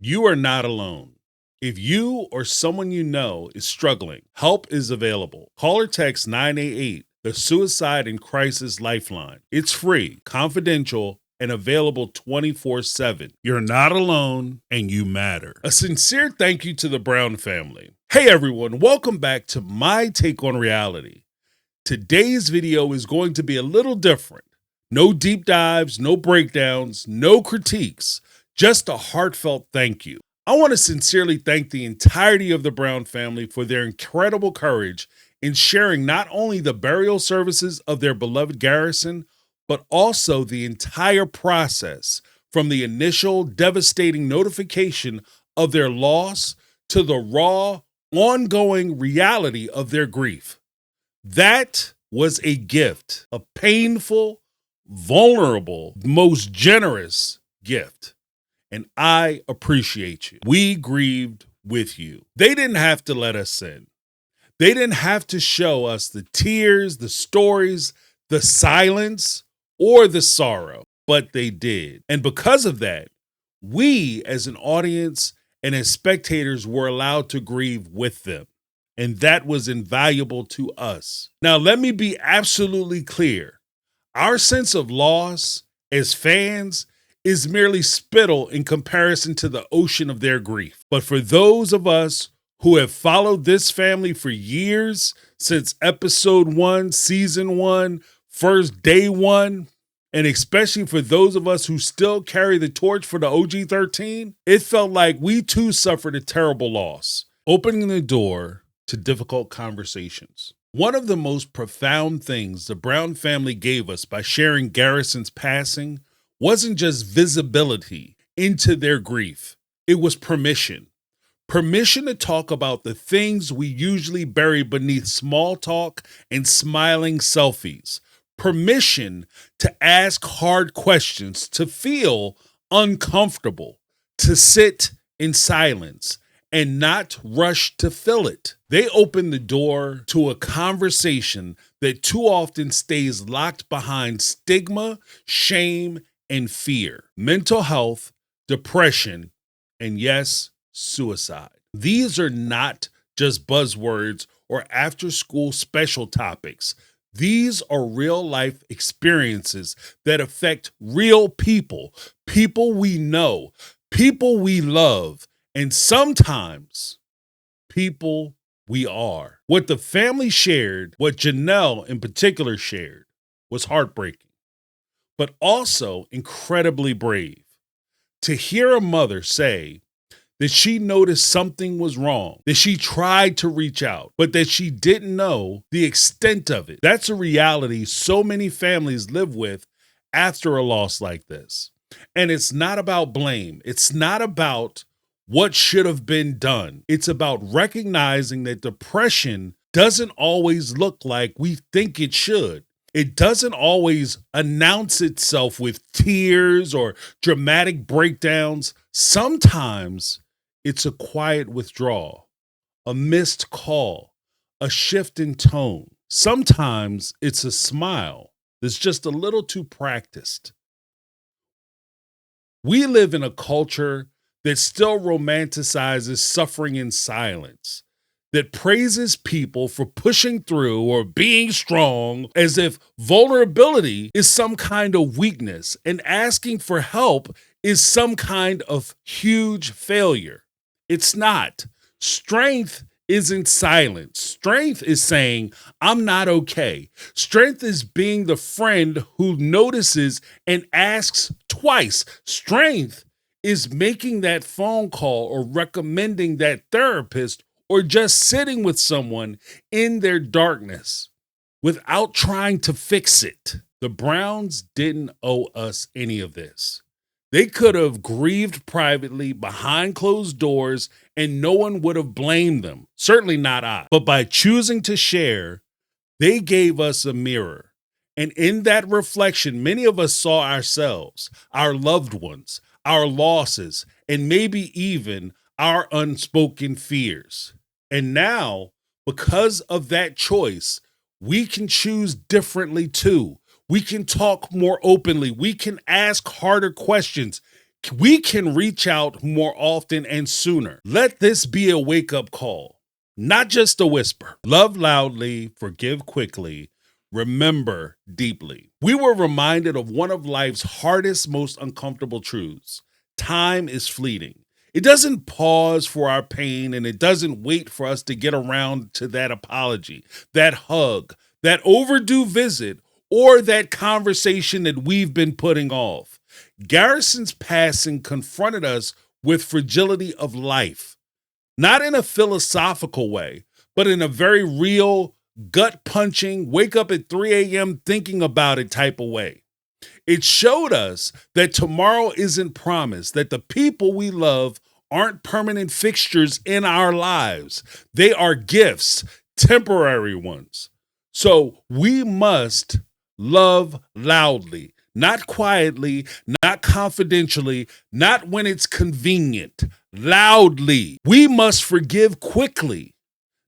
You are not alone. If you or someone you know is struggling, help is available. Call or text 988, the Suicide and Crisis Lifeline. It's free, confidential, and available 24/7. You're not alone, and you matter. A sincere thank you to the Brown family. Hey everyone, welcome back to my take on reality. Today's video is going to be a little different. No deep dives, no breakdowns, no critiques. Just a heartfelt thank you. I want to sincerely thank the entirety of the Brown family for their incredible courage in sharing not only the burial services of their beloved Garrison, but also the entire process from the initial devastating notification of their loss to the raw, ongoing reality of their grief. That was a gift, a painful, vulnerable, most generous gift. And I appreciate you. We grieved with you. They didn't have to let us in. They didn't have to show us the tears, the stories, the silence, or the sorrow, but they did. And because of that, we as an audience and as spectators were allowed to grieve with them. And that was invaluable to us. Now, let me be absolutely clear. Our sense of loss as fans is merely spittle in comparison to the ocean of their grief. But for those of us who have followed this family for years, since episode 1, season 1, first day 1, and especially for those of us who still carry the torch for the OG-13, it felt like we too suffered a terrible loss, opening the door to difficult conversations. One of the most profound things the Brown family gave us by sharing Garrison's passing wasn't just visibility into their grief. It was permission. Permission to talk about the things we usually bury beneath small talk and smiling selfies. Permission to ask hard questions, to feel uncomfortable, to sit in silence, and not rush to fill it. They opened the door to a conversation that too often stays locked behind stigma, shame, and fear. Mental health, depression, and yes, suicide. These are not just buzzwords or after-school special topics. These are real-life experiences that affect real people, people we know, people we love, and sometimes people we are. What the family shared, what Janelle in particular shared, was heartbreaking, but also incredibly brave. To hear a mother say that she noticed something was wrong, that she tried to reach out, but that she didn't know the extent of it. That's a reality so many families live with after a loss like this. And it's not about blame. It's not about what should have been done. It's about recognizing that depression doesn't always look like we think it should. It doesn't always announce itself with tears or dramatic breakdowns. Sometimes it's a quiet withdrawal, a missed call, a shift in tone. Sometimes it's a smile that's just a little too practiced. We live in a culture that still romanticizes suffering in silence, that praises people for pushing through or being strong as if vulnerability is some kind of weakness and asking for help is some kind of huge failure. It's not. Strength isn't silence. Strength is saying, I'm not okay. Strength is being the friend who notices and asks twice. Strength is making that phone call or recommending that therapist or just sitting with someone in their darkness without trying to fix it. The Browns didn't owe us any of this. They could have grieved privately behind closed doors and no one would have blamed them. Certainly not I. But by choosing to share, they gave us a mirror. And in that reflection, many of us saw ourselves, our loved ones, our losses, and maybe even our unspoken fears. And now, because of that choice, we can choose differently too. We can talk more openly. We can ask harder questions. we can reach out more often and sooner. Let this be a wake-up call, not just a whisper. Love loudly, forgive quickly, remember deeply. We were reminded of one of life's hardest, most uncomfortable truths. Time is fleeting. It doesn't pause for our pain, and it doesn't wait for us to get around to that apology, that hug, that overdue visit, or that conversation that we've been putting off. Garrison's passing confronted us with fragility of life, not in a philosophical way, but in a very real, gut-punching, wake up at 3 a.m. thinking about it type of way. It showed us that tomorrow isn't promised, that the people we love aren't permanent fixtures in our lives. They are gifts, temporary ones. So we must love loudly, not quietly, not confidentially, not when it's convenient, loudly. We must forgive quickly,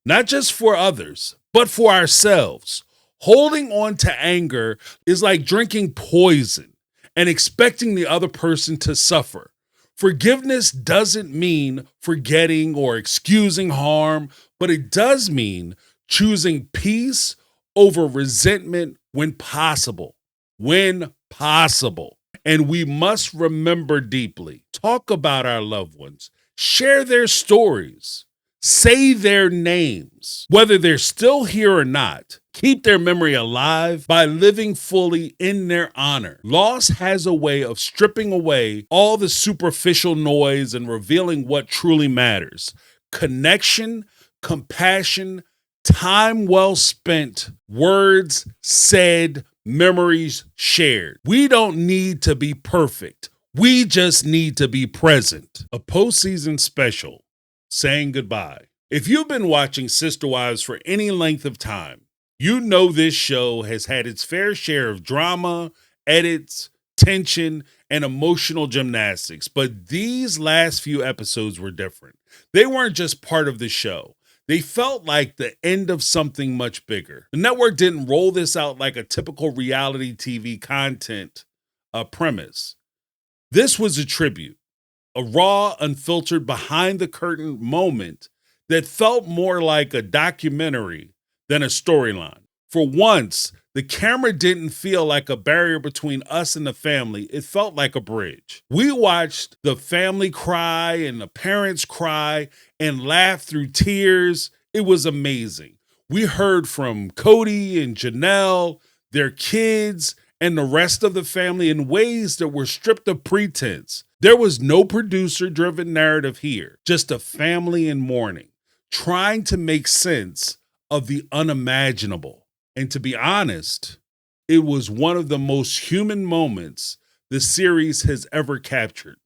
not just for others, but for ourselves. Holding on to anger is like drinking poison and expecting the other person to suffer. Forgiveness doesn't mean forgetting or excusing harm, but it does mean choosing peace over resentment when possible. When possible. And we must remember deeply. Talk about our loved ones. Share their stories. Say their names. Whether they're still here or not, keep their memory alive by living fully in their honor. Loss has a way of stripping away all the superficial noise and revealing what truly matters. Connection, compassion, time well spent, words said, memories shared. We don't need to be perfect. We just need to be present. A postseason special, saying goodbye. If you've been watching Sister Wives for any length of time, you know this show has had its fair share of drama, edits, tension, and emotional gymnastics. But these last few episodes were different. They weren't just part of the show. They felt like the end of something much bigger. The network didn't roll this out like a typical reality TV content premise. This was a tribute, a raw, unfiltered, behind-the-curtain moment that felt more like a documentary than a storyline. For once, the camera didn't feel like a barrier between us and the family. It felt like a bridge. We watched the family cry and the parents cry and laugh through tears. It was amazing. We heard from Cody and Janelle, their kids, and the rest of the family in ways that were stripped of pretense. There was no producer-driven narrative here, just a family in mourning, trying to make sense of the unimaginable. And to be honest, it was one of the most human moments the series has ever captured.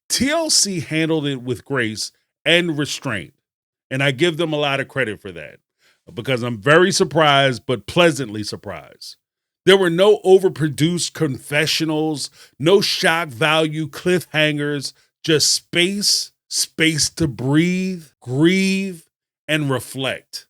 TLC handled it with grace and restraint, and I give them a lot of credit for that because I'm very surprised, but pleasantly surprised. There were no overproduced confessionals, no shock value cliffhangers, just space to breathe, grieve, and reflect.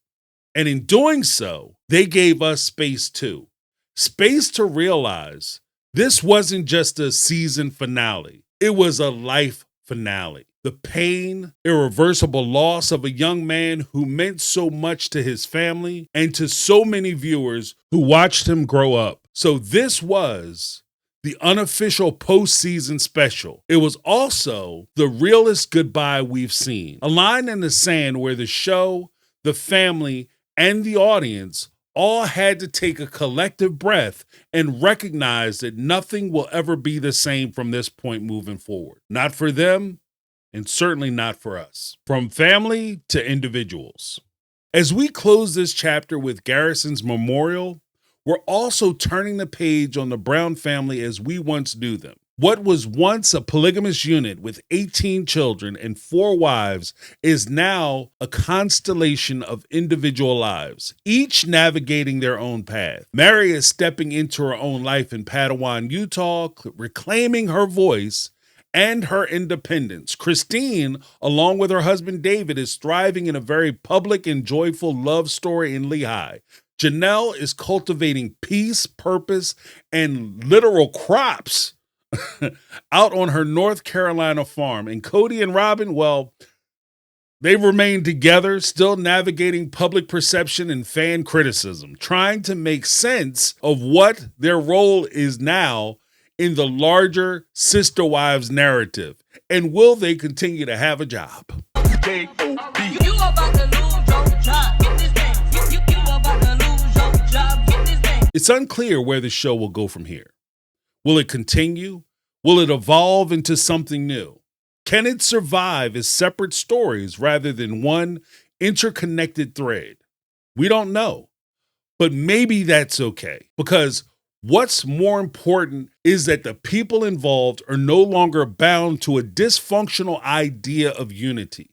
And in doing so, they gave us space too. Space to realize this wasn't just a season finale. It was a life finale. The pain, irreversible loss of a young man who meant so much to his family and to so many viewers who watched him grow up. So this was the unofficial postseason special. It was also the realest goodbye we've seen. A line in the sand where the show, the family, and the audience all had to take a collective breath and recognize that nothing will ever be the same from this point moving forward. Not for them, and certainly not for us. From family to individuals. As we close this chapter with Garrison's memorial, we're also turning the page on the Brown family as we once knew them. What was once a polygamous unit with 18 children and 4 wives is now a constellation of individual lives, each navigating their own path. Mary is stepping into her own life in Padawan, Utah, reclaiming her voice and her independence. Christine, along with her husband David, is thriving in a very public and joyful love story in Lehigh. Janelle is cultivating peace, purpose, and literal crops out on her North Carolina farm. And Cody and Robin, well, they remain together, still navigating public perception and fan criticism, trying to make sense of what their role is now in the larger Sister Wives narrative. And will they continue to have a job? It's unclear where the show will go from here. Will it continue? Will it evolve into something new? Can it survive as separate stories rather than one interconnected thread? We don't know, but maybe that's okay, because what's more important is that the people involved are no longer bound to a dysfunctional idea of unity.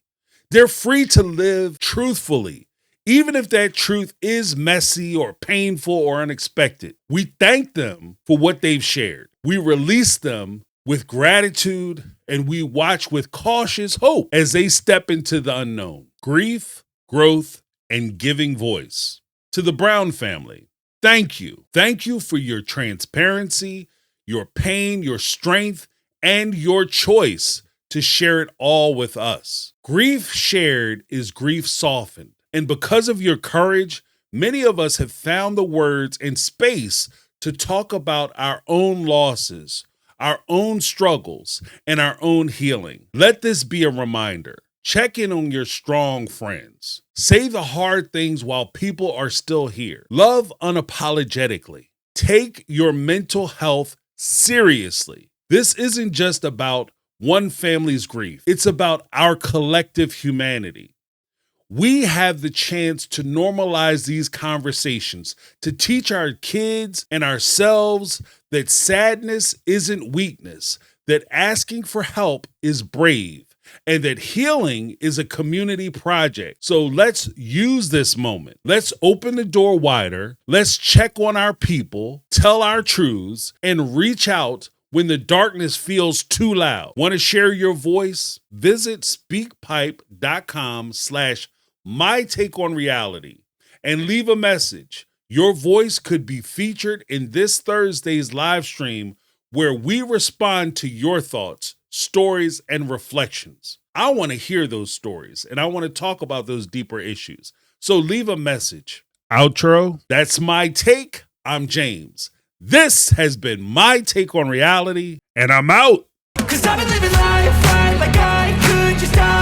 They're free to live truthfully, even if that truth is messy or painful or unexpected. We thank them for what they've shared. We release them with gratitude, and we watch with cautious hope as they step into the unknown. Grief, growth, and giving voice. To the Brown family, thank you. Thank you for your transparency, your pain, your strength, and your choice to share it all with us. Grief shared is grief softened. And because of your courage, many of us have found the words and space to talk about our own losses, our own struggles, and our own healing. Let this be a reminder. Check in on your strong friends. Say the hard things while people are still here. Love unapologetically. Take your mental health seriously. This isn't just about one family's grief. It's about our collective humanity. We have the chance to normalize these conversations, to teach our kids and ourselves that sadness isn't weakness, that asking for help is brave, and that healing is a community project. So let's use this moment. Let's open the door wider. Let's check on our people, tell our truths, and reach out when the darkness feels too loud. Want to share your voice? Visit speakpipe.com/mytakeonreality and leave a message. Your voice could be featured in this Thursday's live stream, where we respond to your thoughts, stories, and reflections. I want to hear those stories, and I want to talk about those deeper issues. So leave a message. Outro. That's my take. I'm James. This has been My Take on Reality, and I'm out. 'Cause I've been living life right like I could just die.